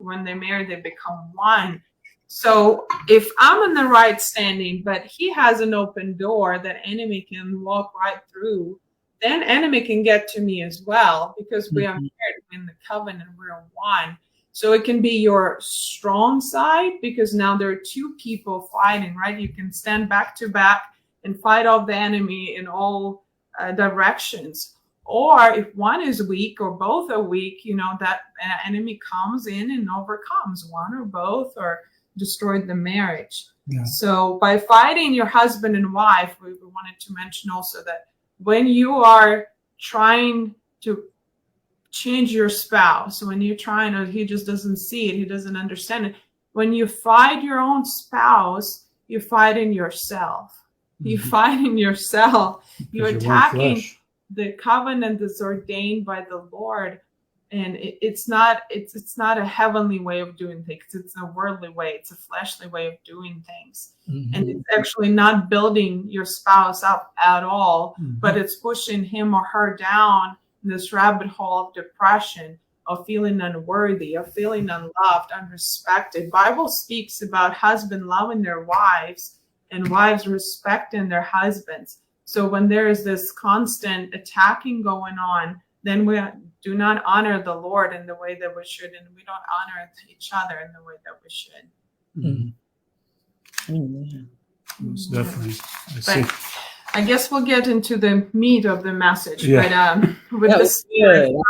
when they marry, they become one. So if I'm in the right standing, but he has an open door that enemy can walk right through, then enemy can get to me as well, because we are married in the covenant, we're one. So it can be your strong side, because now there are two people fighting, right? You can stand back to back and fight off the enemy in all directions. Or if one is weak or both are weak, that enemy comes in and overcomes one or both, or destroyed the marriage. Yeah. So by fighting your husband and wife, we wanted to mention also that when you are trying to change your spouse, when you're trying to, he just doesn't see it, he doesn't understand it. When you fight your own spouse, you fight in yourself. You fight in yourself. You're attacking the covenant that's ordained by the Lord. And it's not a heavenly way of doing things. It's a worldly way. It's a fleshly way of doing things. And it's actually not building your spouse up at all, but it's pushing him or her down in this rabbit hole of depression, of feeling unworthy, of feeling unloved, unrespected. Bible speaks about husbands loving their wives and wives respecting their husbands. So when there is this constant attacking going on, then we do not honor the Lord in the way that we should, and we don't honor each other in the way that we should. Amen. Most definitely. But I guess we'll get into the meat of the message. Yeah. But with this, you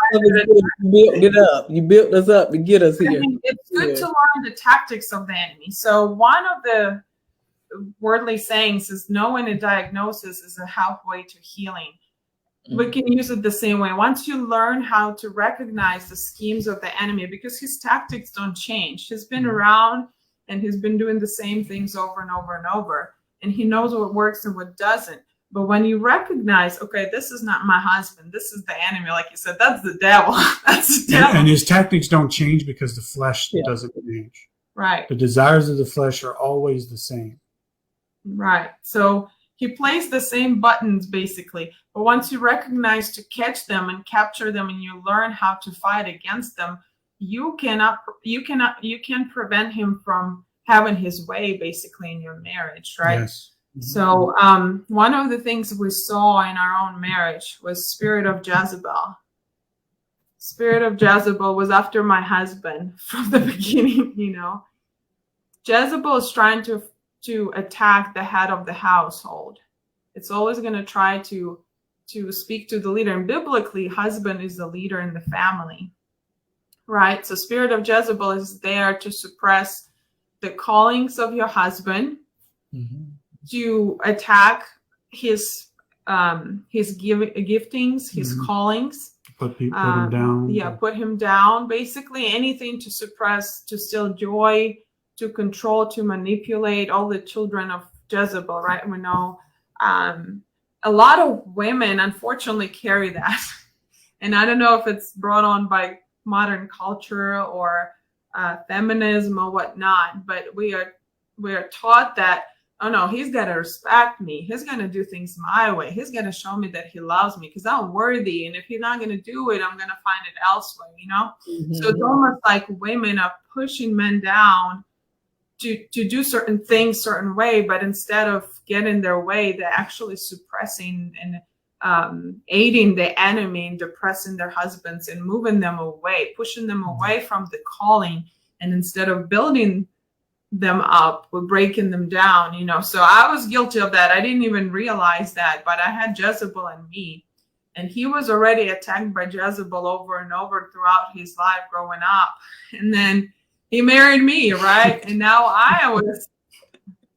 built it up. You built us up to get us here. It's good to learn the tactics of the enemy. So one of the worldly sayings is, knowing a diagnosis is a halfway to healing. We can use it the same way. Once you learn how to recognize the schemes of the enemy, because his tactics don't change. He's been around and he's been doing the same things over and over and over. And he knows what works and what doesn't. But when you recognize, okay, this is not my husband, this is the enemy, like you said, that's the devil. That's the devil. And his tactics don't change because the flesh doesn't change. Right. The desires of the flesh are always the same. Right. So he plays the same buttons basically, but once you recognize to catch them and capture them, and you learn how to fight against them, you can prevent him from having his way basically in your marriage, right? Yes. So one of the things we saw in our own marriage was spirit of Jezebel. Spirit of Jezebel was after my husband from the beginning, Jezebel is trying to attack the head of the household. It's always going to try to speak to the leader. And biblically, husband is the leader in the family, right? So spirit of Jezebel is there to suppress the callings of your husband, to attack his giftings, his callings. Put him down. Yeah, put him down. Basically anything to suppress, to steal joy, to control, to manipulate, all the children of Jezebel, right? We know a lot of women unfortunately carry that. And I don't know if it's brought on by modern culture or feminism or whatnot, but we are taught that, oh no, he's got to respect me. He's going to do things my way. He's going to show me that he loves me because I'm worthy. And if he's not going to do it, I'm going to find it elsewhere, So it's almost like women are pushing men down to do certain things certain way, but instead of getting their way, they're actually suppressing and aiding the enemy and depressing their husbands and moving them away, pushing them away from the calling. And instead of building them up, we're breaking them down, So I was guilty of that. I didn't even realize that, but I had Jezebel in me. And he was already attacked by Jezebel over and over throughout his life growing up. And then he married me, right? And now I was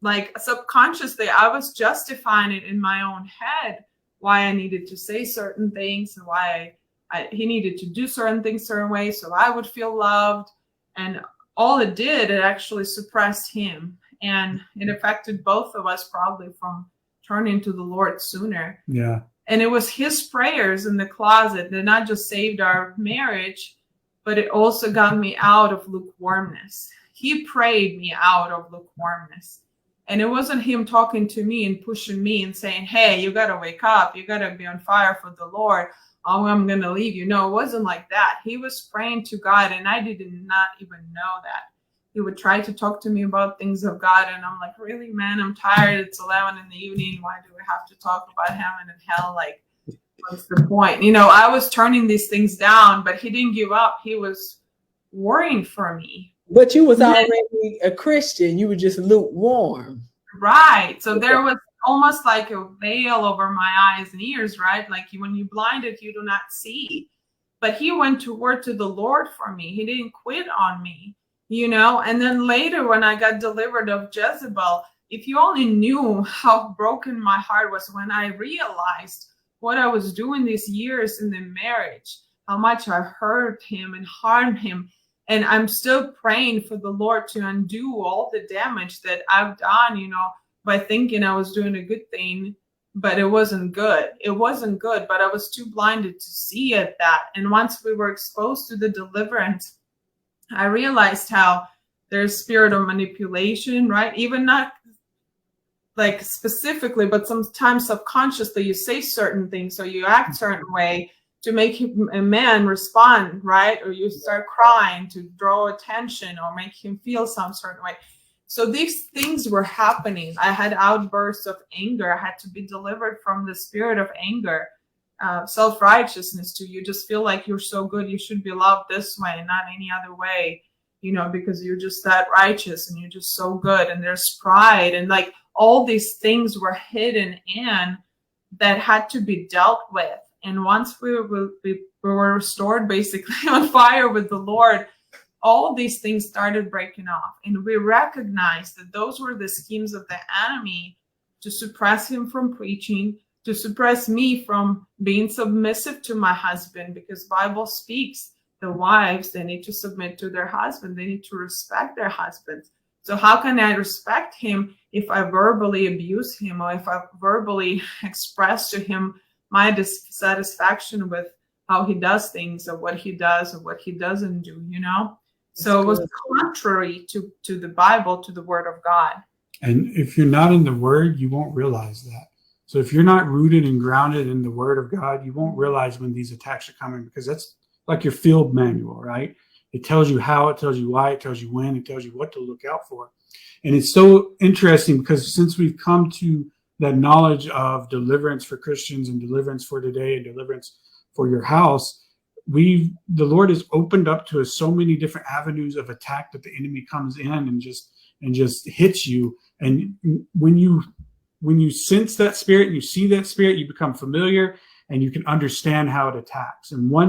like subconsciously, I was justifying it in my own head, why I needed to say certain things and why he needed to do certain things certain ways so I would feel loved. And all it did, it actually suppressed him. And it affected both of us probably from turning to the Lord sooner. Yeah. And it was his prayers in the closet that not just saved our marriage, but it also got me out of lukewarmness. He prayed me out of lukewarmness. And it wasn't him talking to me and pushing me and saying, hey, you got to wake up. You got to be on fire for the Lord. oh, I'm going to leave you. No, it wasn't like that. He was praying to God, and I did not even know that. He would try to talk to me about things of God, and I'm like, really, man, I'm tired. It's 11 in the evening. Why do we have to talk about heaven and hell? Like, what's the point? You know, I was turning these things down, but he didn't give up. He was worrying for me. But you was already a Christian. You were just lukewarm. Right. So there was almost like a veil over my eyes and ears, right? Like when you blinded, you do not see. But he went to work to the Lord for me. He didn't quit on me, you know. And then later when I got delivered of Jezebel, if you only knew how broken my heart was when I realized what I was doing these years in the marriage, how much I hurt him and harmed him. And I'm still praying for the Lord to undo all the damage that I've done, you know, by thinking I was doing a good thing, but it wasn't good. It wasn't good, but I was too blinded to see it that. And once we were exposed to the deliverance, I realized how there's spirit of manipulation, right? Even not like specifically, but sometimes subconsciously you say certain things, so you act a certain way to make a man respond, right? Or you start crying to draw attention or make him feel some certain way. So these things were happening. I had outbursts of anger. I had to be delivered from the spirit of anger, self-righteousness too. You just feel like you're so good. You should be loved this way, not any other way, you know, because you're just that righteous and you're just so good. And there's pride and like all these things were hidden in that had to be dealt with. And once we were restored basically on fire with the Lord, all these things started breaking off. And we recognized that those were the schemes of the enemy to suppress him from preaching, to suppress me from being submissive to my husband, because Bible speaks the wives, they need to submit to their husband. They need to respect their husbands. So how can I respect him if I verbally abuse him or if I verbally express to him my dissatisfaction with how he does things or what he does or what he doesn't do, you know? So it was contrary to the Bible, to the word of God. And if you're not in the word, you won't realize that. So if you're not rooted and grounded in the word of God, you won't realize when these attacks are coming, because that's like your field manual, right? It tells you how, it tells you why, it tells you when, it tells you what to look out for. And it's so interesting because since we've come to that knowledge of deliverance for Christians and deliverance for today and deliverance for your house, the Lord has opened up to us so many different avenues of attack that the enemy comes in and just hits you. And when you sense that spirit and you see that spirit, you become familiar and you can understand how it attacks. And one